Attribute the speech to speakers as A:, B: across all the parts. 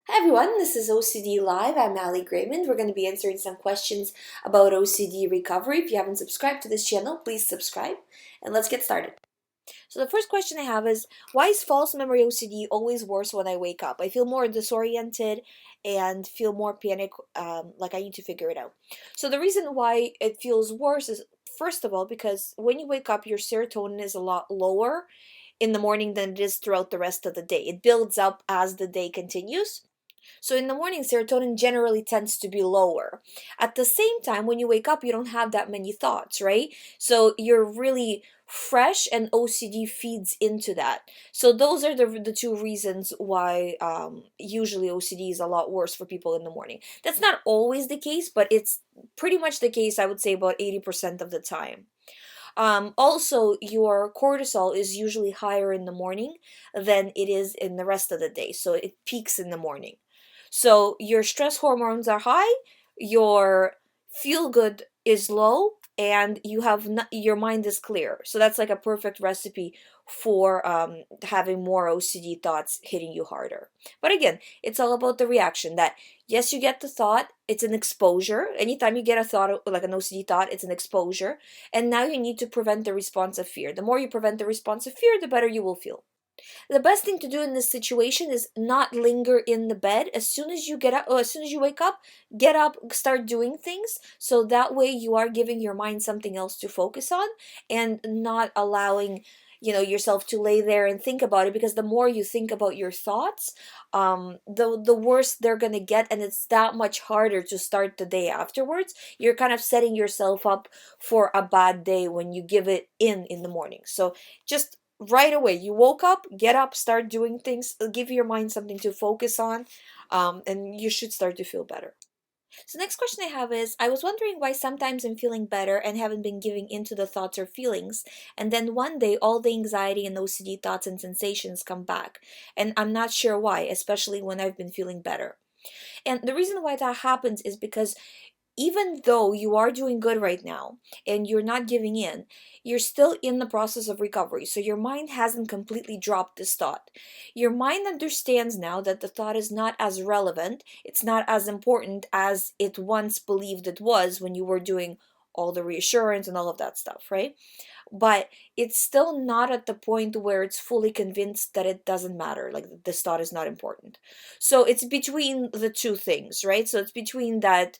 A: Hi everyone, this is OCD Live. I'm Ali Graymond. We're going to be answering some questions about OCD recovery. If you haven't subscribed to this channel, please subscribe and let's get started. So the first question I have is, why is false memory OCD always worse when I wake up? I feel more disoriented and feel more panic, like I need to figure it out. So the reason why it feels worse is, first of all, because when you wake up, your serotonin is a lot lower in the morning than it is throughout the rest of the day. It builds up as the day continues. So in the morning, serotonin generally tends to be lower. At the same time, when you wake up, you don't have that many thoughts, right? So you're really fresh, and OCD feeds into that. So those are the two reasons why usually OCD is a lot worse for people in the morning. That's not always the case, but it's pretty much the case, I would say, about 80% of the time. Also, your cortisol is usually higher in the morning than it is in the rest of the day. So it peaks in the morning. So your stress hormones are high, your feel good is low, and you have your mind is clear. So that's like a perfect recipe for having more OCD thoughts hitting you harder. But again, it's all about the reaction. That yes, you get the thought, it's an exposure. Anytime you get a thought like an OCD thought, it's an exposure. And now you need to prevent the response of fear. The more you prevent the response of fear, the better you will feel. The best thing to do in this situation is not linger in the bed. As soon as you get up, or as soon as you wake up, get up, start doing things. So that way you are giving your mind something else to focus on and not allowing yourself to lay there and think about it, because the more you think about your thoughts, the worse they're gonna get, and it's that much harder to start the day afterwards. You're kind of setting yourself up for a bad day when you give it in the morning. So just right away, you woke up, get up, start doing things, give your mind something to focus on, and you should start to feel better. So next question I have is, I was wondering why sometimes I'm feeling better and haven't been giving into the thoughts or feelings, and then one day all the anxiety and OCD thoughts and sensations come back, and I'm not sure why, especially when I've been feeling better. And the reason why that happens is because even though you are doing good right now and you're not giving in, you're still in the process of recovery. So your mind hasn't completely dropped this thought. Your mind understands now that the thought is not as relevant, it's not as important as it once believed it was when you were doing all the reassurance and all of that stuff, right? But it's still not at the point where it's fully convinced that it doesn't matter, like this thought is not important. So it's between the two things, right? So it's between that,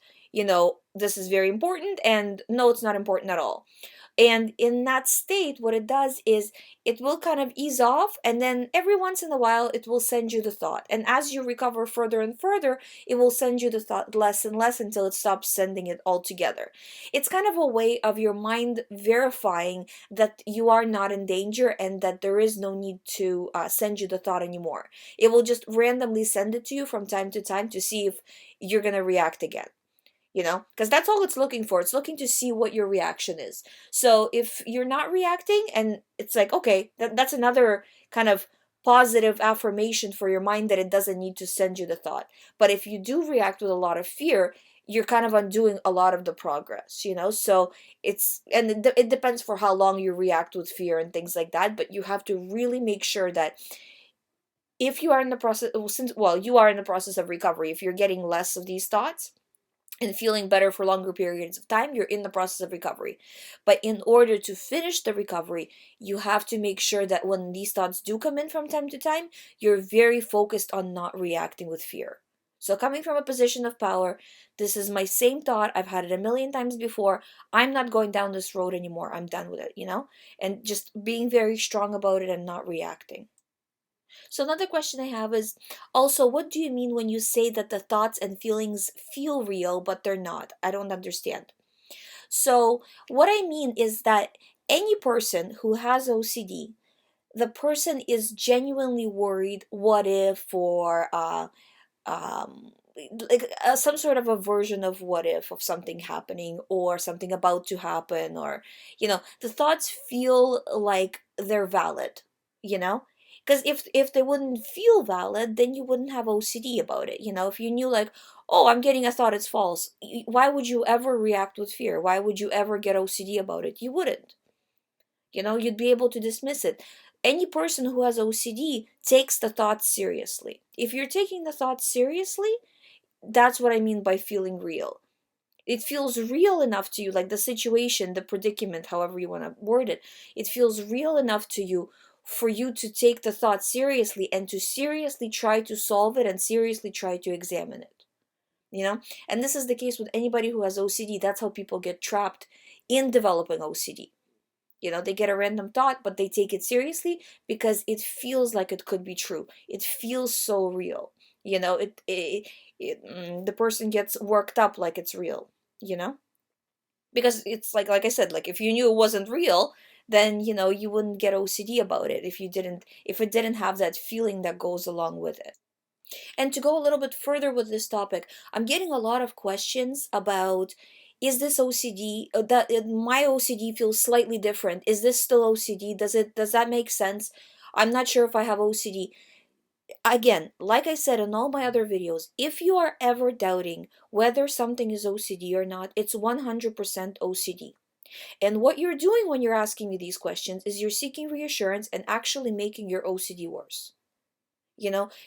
A: this is very important, and no, it's not important at all. And in that state, what it does is it will kind of ease off, and then every once in a while, it will send you the thought. And as you recover further and further, it will send you the thought less and less until it stops sending it altogether. It's kind of a way of your mind verifying that you are not in danger and that there is no need to send you the thought anymore. It will just randomly send it to you from time to time to see if you're going to react again, because that's all it's looking for. It's looking to see what your reaction is. So if you're not reacting, and it's like, okay, that's another kind of positive affirmation for your mind that it doesn't need to send you the thought. But if you do react with a lot of fear, you're kind of undoing a lot of the progress. So it depends for how long you react with fear and things like that, but you have to really make sure that if you are in the process, you are in the process of recovery, if you're getting less of these thoughts and feeling better for longer periods of time, you're in the process of recovery. But in order to finish the recovery, you have to make sure that when these thoughts do come in from time to time, you're very focused on not reacting with fear. So, coming from a position of power, this is my same thought. I've had it a million times before. I'm not going down this road anymore. I'm done with it. And just being very strong about it and not reacting. So another question I have is also, what do you mean when you say that the thoughts and feelings feel real but they're not? I don't understand. So what I mean is that any person who has OCD, the person is genuinely worried, what if, or um like some sort of a version of what if, of something happening or something about to happen, or the thoughts feel like they're valid, you know because if they wouldn't feel valid, then you wouldn't have OCD about it. If you knew, like, oh, I'm getting a thought, it's false, why would you ever react with fear? Why would you ever get OCD about it? You wouldn't. You'd be able to dismiss it. Any person who has OCD takes the thoughts seriously. If you're taking the thoughts seriously, that's what I mean by feeling real. It feels real enough to you, like the situation, the predicament, however you want to word it. It feels real enough to you for you to take the thought seriously and to seriously try to solve it and seriously try to examine it. You know? And this is the case with anybody who has OCD. That's how people get trapped in developing OCD. You know, they get a random thought, but they take it seriously because it feels like it could be true. It feels so real. You know, the person gets worked up like it's real, you know? Because it's like I said, like if you knew it wasn't real, then you wouldn't get OCD about it if it didn't have that feeling that goes along with it. And to go a little bit further with this topic, I'm getting a lot of questions about, is this OCD, my OCD feels slightly different. Is this still OCD? Does that make sense? I'm not sure if I have OCD. Again, like I said in all my other videos, if you are ever doubting whether something is OCD or not, it's 100% OCD. And what you're doing when you're asking me these questions is you're seeking reassurance and actually making your OCD worse.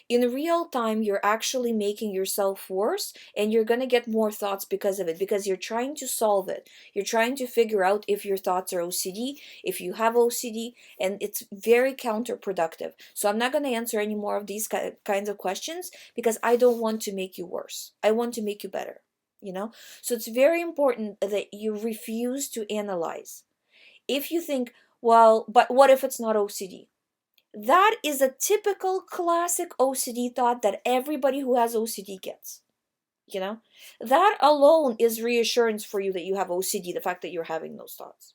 A: In real time, you're actually making yourself worse, and you're going to get more thoughts because of it, because you're trying to solve it. You're trying to figure out if your thoughts are OCD, if you have OCD, and it's very counterproductive. So I'm not going to answer any more of these kinds of questions because I don't want to make you worse. I want to make you better, So it's very important that you refuse to analyze. If you think, well, but what if it's not OCD? That is a typical classic OCD thought that everybody who has OCD gets. That alone is reassurance for you that you have OCD, the fact that you're having those thoughts.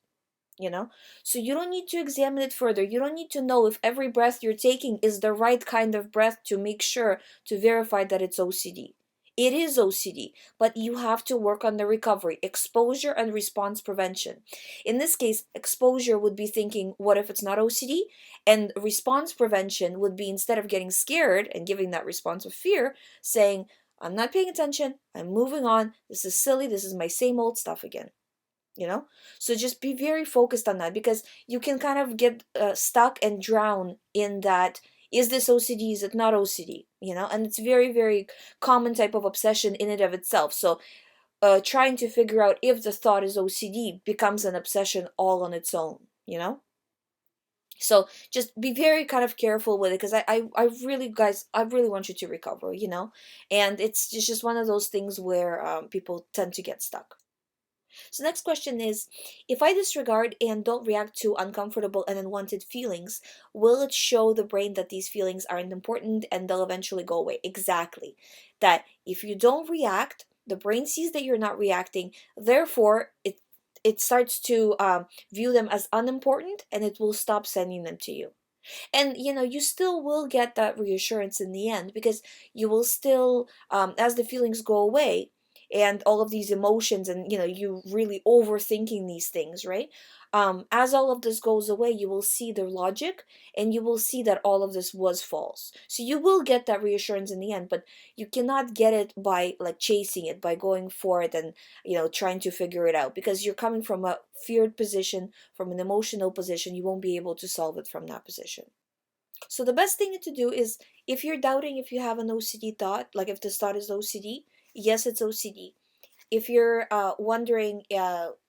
A: So you don't need to examine it further. You don't need to know if every breath you're taking is the right kind of breath to make sure to verify that it's OCD. It is OCD, but you have to work on the recovery, exposure, and response prevention. In this case, exposure would be thinking, what if it's not OCD? And response prevention would be, instead of getting scared and giving that response of fear, saying, I'm not paying attention, I'm moving on, this is silly, this is my same old stuff again. So just be very focused on that, because you can kind of get stuck and drown in that, is this OCD, is it not OCD, and it's very, very common type of obsession in and of itself. So trying to figure out if the thought is OCD becomes an obsession all on its own. So just be very kind of careful with it, because I really, guys, I really want you to recover, and it's just one of those things where people tend to get stuck. So next question is, if I disregard and don't react to uncomfortable and unwanted feelings, will it show the brain that these feelings aren't important and they'll eventually go away? Exactly. That if you don't react, the brain sees that you're not reacting, therefore it starts to view them as unimportant, and it will stop sending them to you. And you still will get that reassurance in the end, because you will still, as the feelings go away and all of these emotions, and you really overthinking these things, right? As all of this goes away, you will see the logic, and you will see that all of this was false. So you will get that reassurance in the end, but you cannot get it by like chasing it, by going for it and trying to figure it out, because you're coming from a feared position, from an emotional position. You won't be able to solve it from that position. So the best thing to do is, if you're doubting if you have an OCD thought, like if this thought is OCD, yes, it's OCD. If you're wondering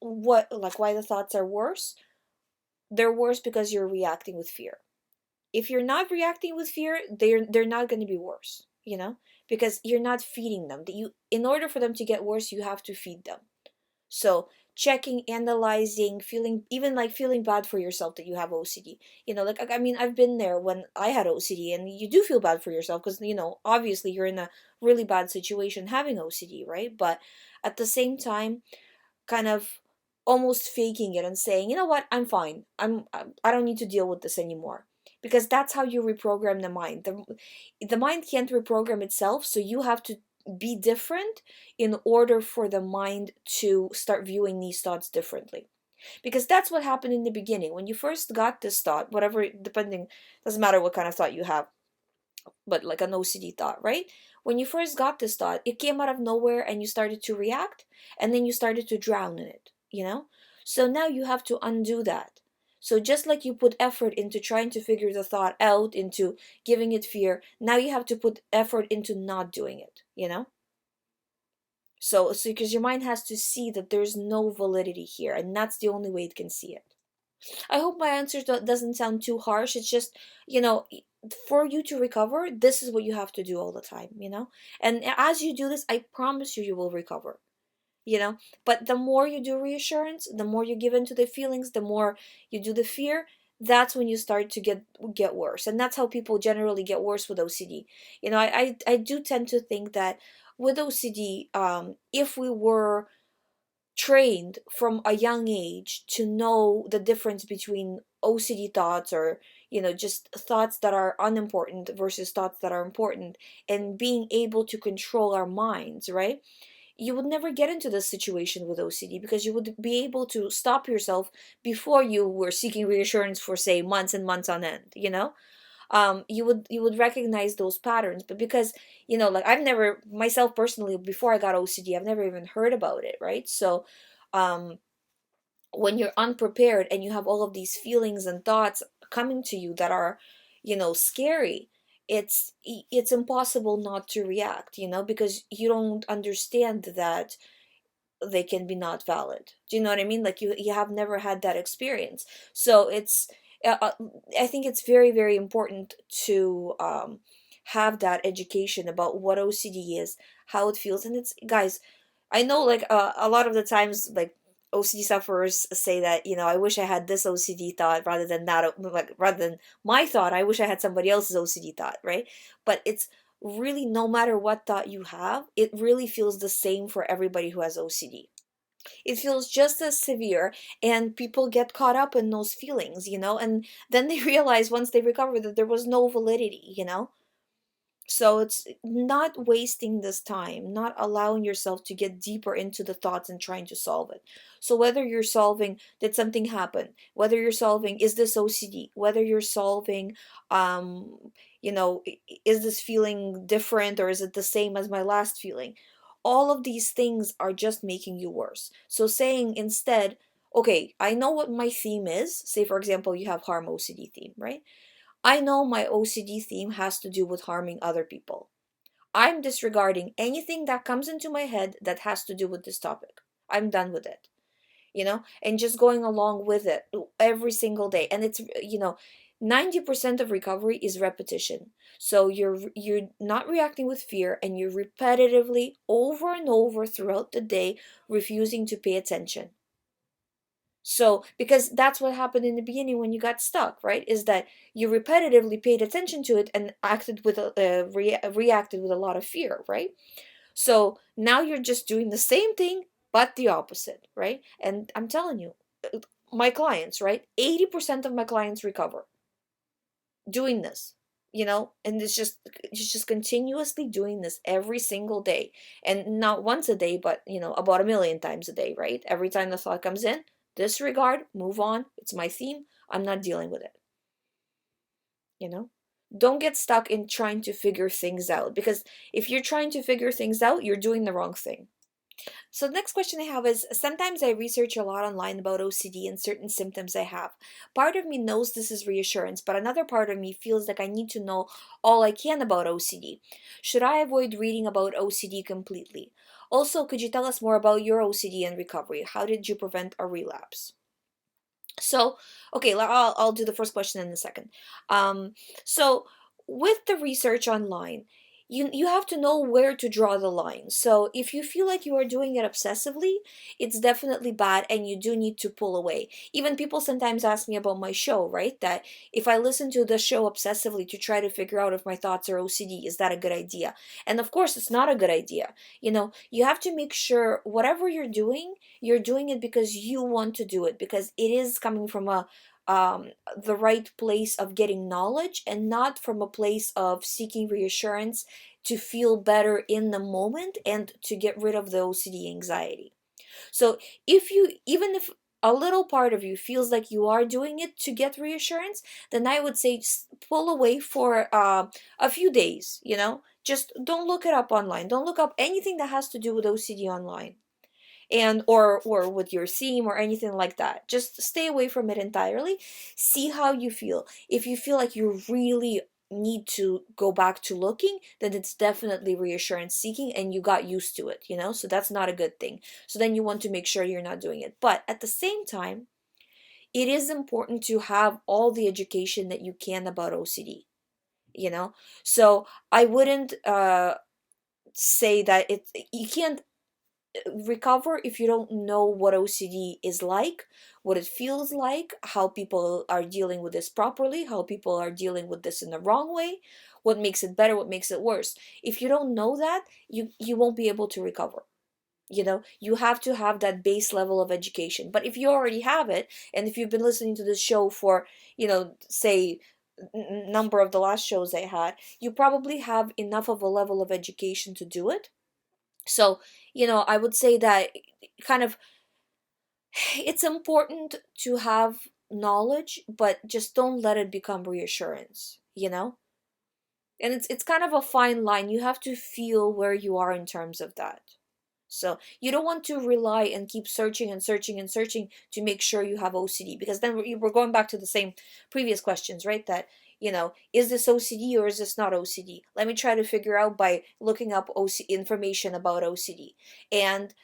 A: why the thoughts are worse, they're worse because you're reacting with fear. If you're not reacting with fear, they're not going to be worse, because you're not feeding them. In order for them to get worse, you have to feed them. So checking, analyzing, feeling, even like feeling bad for yourself that you have OCD. I mean, I've been there when I had OCD, and you do feel bad for yourself because, obviously you're in a really bad situation having OCD, right? But at the same time, kind of almost faking it and saying, you know what, I'm fine. I don't need to deal with this anymore. Because that's how you reprogram the mind. The mind can't reprogram itself, so you have to be different in order for the mind to start viewing these thoughts differently. Because that's what happened in the beginning. When you first got this thought, whatever, depending, doesn't matter what kind of thought you have, but like an OCD thought, right? When you first got this thought, it came out of nowhere and you started to react, and then you started to drown in it, So now you have to undo that. So just like you put effort into trying to figure the thought out, into giving it fear, now you have to put effort into not doing it, you know? So because your mind has to see that there's no validity here, and that's the only way it can see it. I hope my answer doesn't sound too harsh. It's just, for you to recover, this is what you have to do all the time, And as you do this, I promise you, you will recover, you know? But the more you do reassurance, the more you give into the feelings, the more you do the fear, that's when you start to get worse. And that's how people generally get worse with OCD. I do tend to think that with OCD, if we were trained from a young age to know the difference between OCD thoughts, or just thoughts that are unimportant versus thoughts that are important, and being able to control our minds, right? You would never get into this situation with OCD, because you would be able to stop yourself before you were seeking reassurance for, say, months and months on end, you would recognize those patterns. But because like, I've never myself personally, before I got OCD, I've never even heard about it, right? So um when you're unprepared and you have all of these feelings and thoughts coming to you that are scary, it's impossible not to react, because you don't understand that they can be not valid. Do you know what I mean? Like, you have never had that experience. So uh, uh, I think it's very, very important to have that education about what OCD is, how it feels. And it's, guys, I know, like, a lot of the times, like, OCD sufferers say that, I wish I had this OCD thought rather than that, like, rather than my thought, I wish I had somebody else's OCD thought, right? But it's really, no matter what thought you have, it really feels the same for everybody who has OCD. It feels just as severe, and people get caught up in those feelings, and then they realize, once they recover, that there was no validity, So it's not wasting this time, not allowing yourself to get deeper into the thoughts and trying to solve it. So whether you're solving, did something happen? Whether you're solving, is this OCD? Whether you're solving, is this feeling different, or is it the same as my last feeling? All of these things are just making you worse. So saying instead, okay, I know what my theme is. Say, for example, you have harm OCD theme, right? I know my OCD theme has to do with harming other people. I'm disregarding anything that comes into my head that has to do with this topic. I'm done with it, and just going along with it every single day. And it's, 90% of recovery is repetition. So you're not reacting with fear, and you're repetitively, over and over throughout the day, refusing to pay attention. So, because that's what happened in the beginning when you got stuck, right? Is that you repetitively paid attention to it and acted with reacted with a lot of fear, right? So now you're just doing the same thing but the opposite, right? And I'm telling you, my clients, right? 80% of my clients recover doing this. And it's just continuously doing this every single day, and not once a day, but about a million times a day, right? Every time the thought comes in, disregard, move on. It's my theme. I'm not dealing with it. you know don't get stuck in trying to figure things out, because if you're trying to figure things out, you're doing the wrong thing. So the next question I have is, sometimes I research a lot online about OCD and certain symptoms I have. Part of me knows this is reassurance, but another part of me feels like I need to know all I can about OCD. Should I avoid reading about OCD completely? Also, could you tell us more about your OCD and recovery? How did you prevent a relapse? So, okay, I'll do the first question in a second. So with the research online, you have to know where to draw the line. So if you feel like you are doing it obsessively, it's definitely bad, and you do need to pull away. Even people sometimes ask me about my show, right? That if I listen to the show obsessively to try to figure out if my thoughts are OCD, is that a good idea? And of course, it's not a good idea. You have to make sure whatever you're doing it because you want to do it, because it is coming from the right place of getting knowledge, and not from a place of seeking reassurance to feel better in the moment and to get rid of the OCD anxiety. So even if a little part of you feels like you are doing it to get reassurance, then I would say just pull away for a few days. Just don't look it up online. Don't look up anything that has to do with OCD online. and or with your theme or anything like that. Just stay away from it entirely. See how you feel. If you feel like you really need to go back to looking, then it's definitely reassurance seeking and you got used to it, so that's not a good thing. So then you want to make sure you're not doing it. But at the same time, it is important to have all the education that you can about OCD, so I wouldn't say that you can't recover if you don't know what OCD is like, what it feels like, how people are dealing with this properly, how people are dealing with this in the wrong way, what makes it better, what makes it worse. If you don't know that, you won't be able to recover. You have to have that base level of education. But if you already have it, and if you've been listening to this show for, say, number of the last shows I had, you probably have enough of a level of education to do it. So, I would say that kind of it's important to have knowledge, but just don't let it become reassurance. And it's kind of a fine line. You have to feel where you are in terms of that. So you don't want to rely and keep searching and searching and searching to make sure you have OCD, because then we're going back to the same previous questions, right? That, is this OCD or is this not OCD? Let me try to figure out by looking up information about OCD. And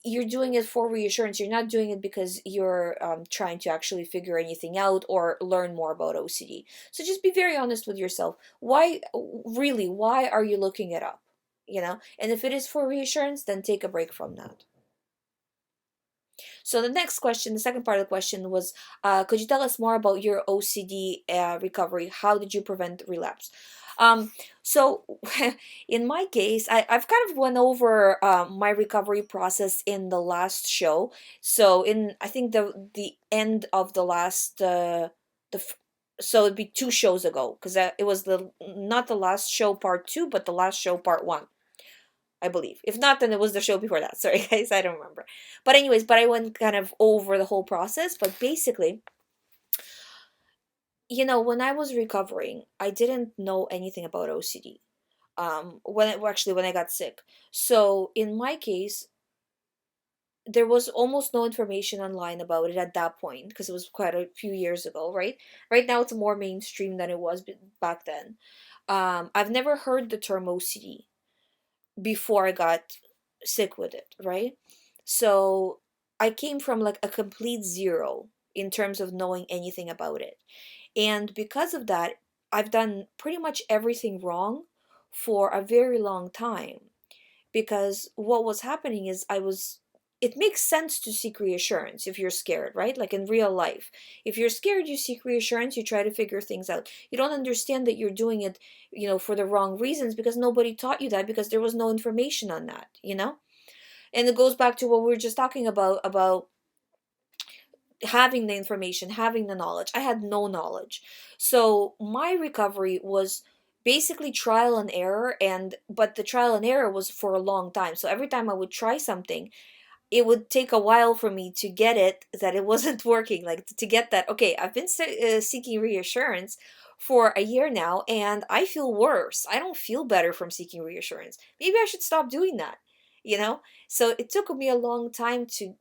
A: you're doing it for reassurance. You're not doing it because you're trying to actually figure anything out or learn more about OCD. So just be very honest with yourself. Why are you looking it up? And if it is for reassurance, then take a break from that. So the next question, the second part of the question was, could you tell us more about your OCD recovery? How did you prevent relapse? So in my case, I've kind of went over my recovery process in the last show. So I think the end of the last so it'd be 2 shows ago, because it was not the last show part 2, but the last show part 1. I believe. If not, then it was the show before that. Sorry, guys, I don't remember. But anyways, I went kind of over the whole process. But basically, when I was recovering, I didn't know anything about OCD. When I got sick. So in my case, there was almost no information online about it at that point, because it was quite a few years ago, right? Right now, it's more mainstream than it was back then. I've never heard the term OCD before I got sick with it, right? So I came from like a complete zero in terms of knowing anything about it. And because of that, I've done pretty much everything wrong for a very long time. Because what was happening is it makes sense to seek reassurance if you're scared, right? Like in real life. If you're scared, you seek reassurance, you try to figure things out. You don't understand that you're doing it, for the wrong reasons, because nobody taught you that, because there was no information on that. And it goes back to what we were just talking about having the information, having the knowledge. I had no knowledge. So my recovery was basically trial and error, but the trial and error was for a long time. So every time I would try something, it would take a while for me to get it that it wasn't working, like to get that, okay, I've been seeking reassurance for a year now and I feel worse. I don't feel better from seeking reassurance. Maybe I should stop doing that. So it took me a long time to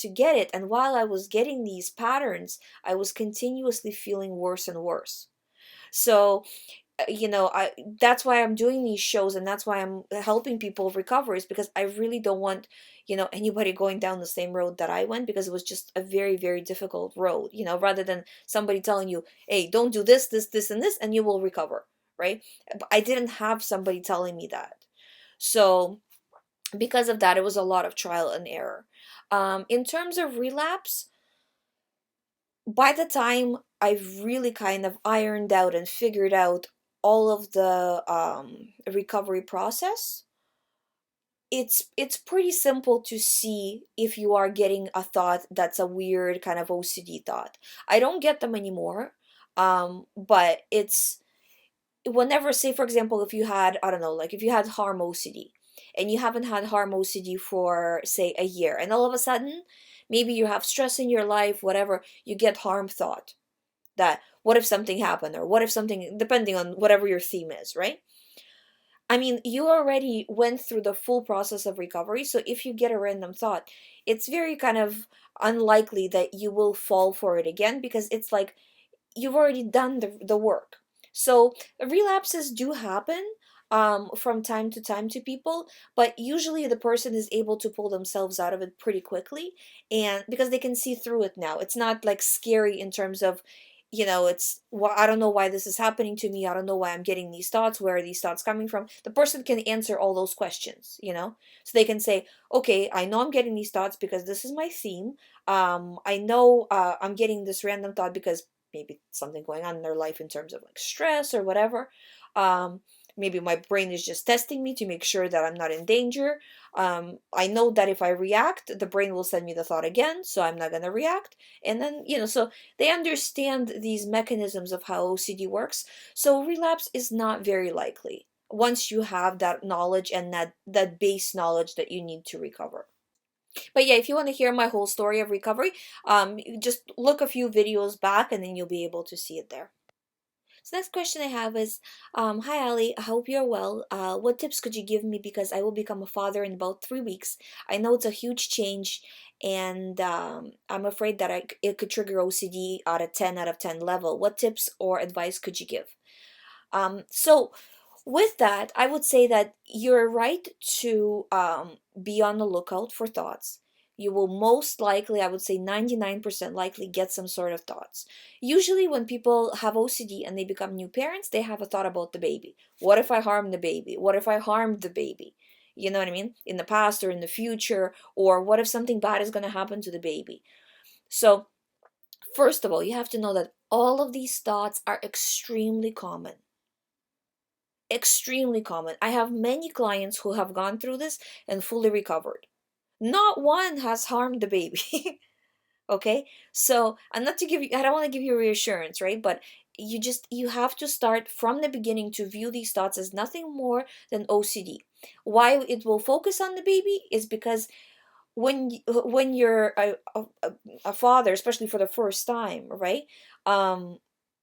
A: get it, and while I was getting these patterns, I was continuously feeling worse and worse. So I that's why I'm doing these shows, and that's why I'm helping people recover, is because I really don't want anybody going down the same road that I went, because it was just a very, very difficult road, rather than somebody telling you, hey, don't do this and this and you will recover, right? But I didn't have somebody telling me that. So because of that, it was a lot of trial and error. In terms of relapse, by the time I've really kind of ironed out and figured out all of the recovery process, it's pretty simple to see if you are getting a thought that's a weird kind of OCD thought. I don't get them anymore, but it's whenever, say for example, if you had, I don't know, like if you had harm OCD and you haven't had harm OCD for say a year, and all of a sudden maybe you have stress in your life, whatever, you get harm thought, that what if something happened, or what if something, depending on whatever your theme is, right? I mean, you already went through the full process of recovery, so if you get a random thought, it's very kind of unlikely that you will fall for it again, because it's like you've already done the work. So relapses do happen from time to time to people, but usually the person is able to pull themselves out of it pretty quickly, and because they can see through it now, it's not like scary in terms of, it's, well, I don't know why this is happening to me, I don't know why I'm getting these thoughts, where are these thoughts coming from. The person can answer all those questions. So they can say, okay, I know I'm getting these thoughts because this is my theme. I know I'm getting this random thought because maybe something going on in their life in terms of like stress or whatever. Um, Maybe my brain is just testing me to make sure that I'm not in danger. I know that if I react, the brain will send me the thought again, so I'm not going to react. And then, so they understand these mechanisms of how OCD works. So relapse is not very likely once you have that knowledge and that base knowledge that you need to recover. But yeah, if you want to hear my whole story of recovery, you just look a few videos back and then you'll be able to see it there. So next question I have is, hi Ali, I hope you're well. What tips could you give me, because I will become a father in about 3 weeks. I know it's a huge change, and I'm afraid that it could trigger OCD at a 10 out of 10 level. What tips or advice could you give? So with that, I would say that you're right to be on the lookout for thoughts. You will most likely, I would say 99% likely, get some sort of thoughts. Usually, when people have OCD and they become new parents, they have a thought about the baby. What if I harm the baby? What if I harmed the baby? You know what I mean? In the past or in the future, or what if something bad is going to happen to the baby? So, first of all, you have to know that all of these thoughts are extremely common. Extremely common. I have many clients who have gone through this and fully recovered. Not one has harmed the baby. Okay? So, and not to give you, I don't want to give you reassurance, right? But you have to start from the beginning to view these thoughts as nothing more than OCD. Why it will focus on the baby is because when you're a father, especially for the first time, right? The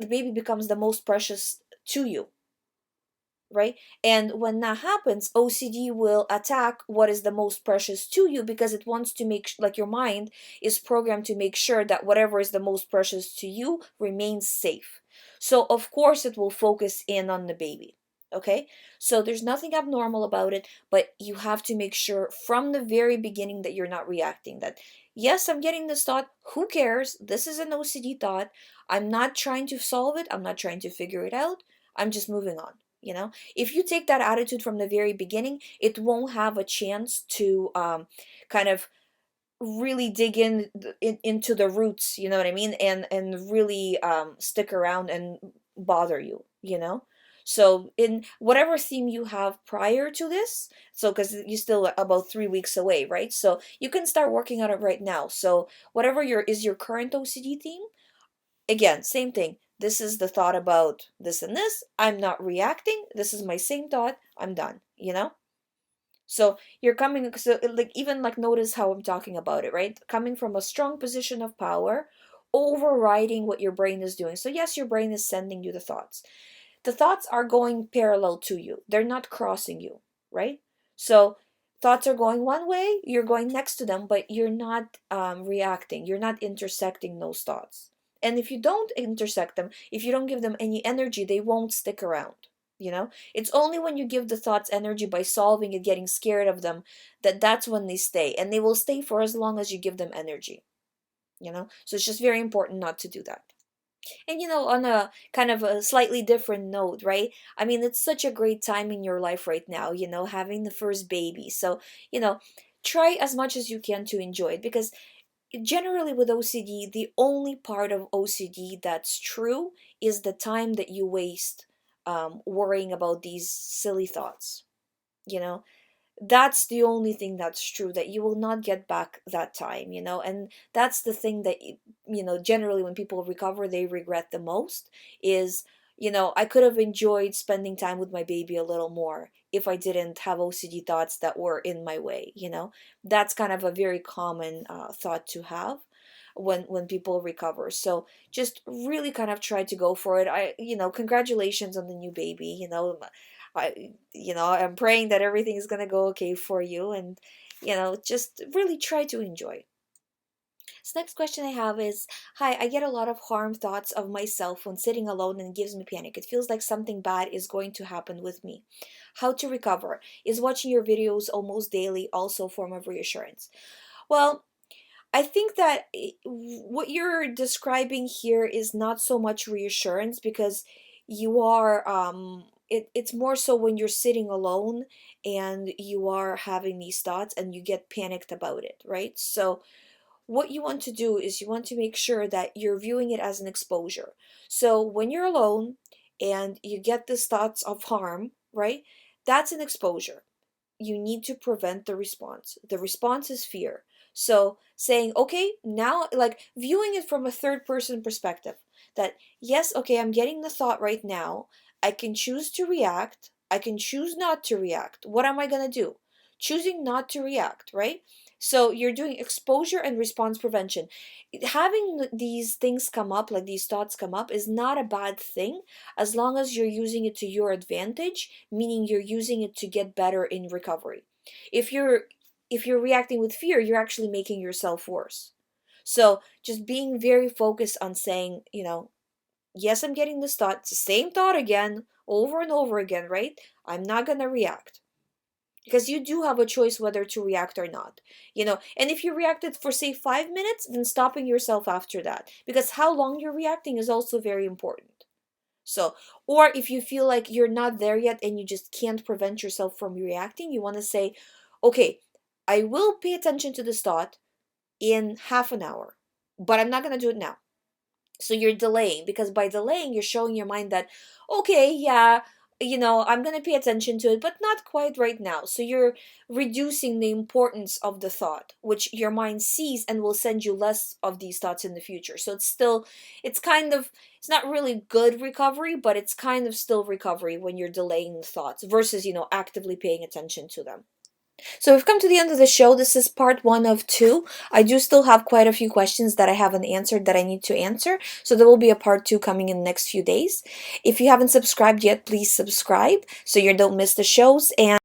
A: baby becomes the most precious to you, right? And when that happens, OCD will attack what is the most precious to you, because it wants to like your mind is programmed to make sure that whatever is the most precious to you remains safe. So of course it will focus in on the baby. Okay? So there's nothing abnormal about it, but you have to make sure from the very beginning that you're not reacting. That, yes, I'm getting this thought, who cares? This is an OCD thought. I'm not trying to solve it, I'm not trying to figure it out. I'm just moving on. If you take that attitude from the very beginning, it won't have a chance to kind of really dig into the roots, you know what I mean, and really stick around and bother you. So in whatever theme you have prior to this, so because you're still about 3 weeks away, right? So you can start working on it right now. So whatever your current OCD theme, again, same thing. This is the thought about this and this. I'm not reacting. This is my same thought. I'm done. So you're coming, so like, even like, notice how I'm talking about it, right? Coming from a strong position of power, overriding what your brain is doing. So yes, your brain is sending you the thoughts. The thoughts are going parallel to you. They're not crossing you, right? So thoughts are going one way, you're going next to them, but you're not reacting. You're not intersecting those thoughts. And if you don't intersect them, if you don't give them any energy, they won't stick around. It's only when you give the thoughts energy by solving it, getting scared of them, that's when they stay. And they will stay for as long as you give them energy. So it's just very important not to do that. And on a kind of a slightly different note, right? I mean, it's such a great time in your life right now, having the first baby. So, try as much as you can to enjoy it, because generally with OCD, the only part of OCD that's true is the time that you waste worrying about these silly thoughts. You know, that's the only thing that's true, that you will not get back that time. And that's the thing that generally when people recover, they regret the most is, I could have enjoyed spending time with my baby a little more if I didn't have OCD thoughts that were in my way. That's kind of a very common thought to have when people recover. So just really kind of try to go for it. Congratulations on the new baby. I'm praying that everything is gonna go okay for you, and just really try to enjoy. So next question I have is, hi, I get a lot of harm thoughts of myself when sitting alone and it gives me panic. It feels like something bad is going to happen with me. How to recover? Is watching your videos almost daily also a form of reassurance? Well, I think that what you're describing here is not so much reassurance, because you are it's more so when you're sitting alone and you are having these thoughts and you get panicked about it, right? So what you want to do is you want to make sure that you're viewing it as an exposure. So when you're alone and you get these thoughts of harm, right? That's an exposure. You need to prevent the response. The response is fear. So saying, okay, now, like viewing it from a third person perspective, that yes, okay, I'm getting the thought right now. I can choose to react. I can choose not to react. What am I going to do? Choosing not to react, right? So you're doing exposure and response prevention. Having these things come up, like these thoughts come up, is not a bad thing as long as you're using it to your advantage, meaning you're using it to get better in recovery. If you're reacting with fear, you're actually making yourself worse. So just being very focused on saying, yes, I'm getting this thought, it's the same thought again, over and over again, right? I'm not gonna react, because you do have a choice whether to react or not. And if you reacted for say 5 minutes, then stopping yourself after that, because how long you're reacting is also very important. So, or if you feel like you're not there yet and you just can't prevent yourself from reacting, you want to say, okay, I will pay attention to this thought in half an hour, but I'm not going to do it now. So you're delaying, because by delaying, you're showing your mind that, okay, yeah, I'm going to pay attention to it, but not quite right now. So you're reducing the importance of the thought, which your mind sees and will send you less of these thoughts in the future. So it's not really good recovery, but it's kind of still recovery when you're delaying the thoughts versus, actively paying attention to them. So we've come to the end of the show. This is part 1 of 2. I do still have quite a few questions that I haven't answered that I need to answer. So there will be a part 2 coming in the next few days. If you haven't subscribed yet, please subscribe so you don't miss the shows. And